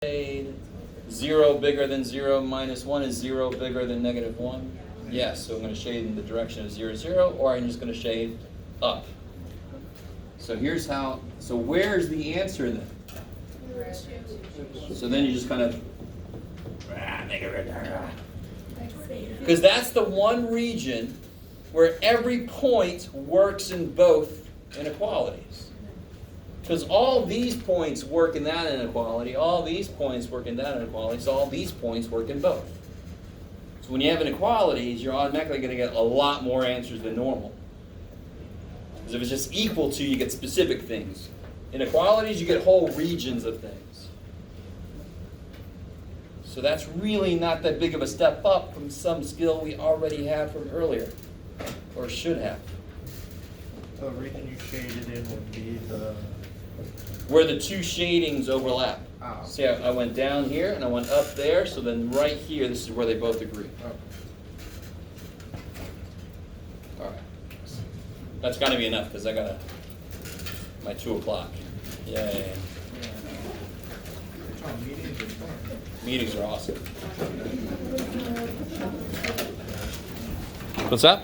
shade 0 bigger than 0 minus 1 is 0 bigger than negative 1? Yes, so I'm going to shade in the direction of 0, 0, or I'm just going to shade up. So here's how, so where's the answer then? So then you just kind of, because that's the one region where every point works in both inequalities. Because all these points work in that inequality, all these points work in that inequality, so all these points work in both. So when you have inequalities, you're automatically going to get a lot more answers than normal. Because if it's just equal to, you get specific things. Inequalities, you get whole regions of things. So that's really not that big of a step up from some skill we already had from earlier, or should have. The region you shaded in would be the... Where the two shadings overlap. Oh. See, I went down here and I went up there, so then right here, this is where they both agree. Oh. All right. That's got to be enough because I got my 2 o'clock. Yay. Meetings are fun. Meetings are awesome. What's that?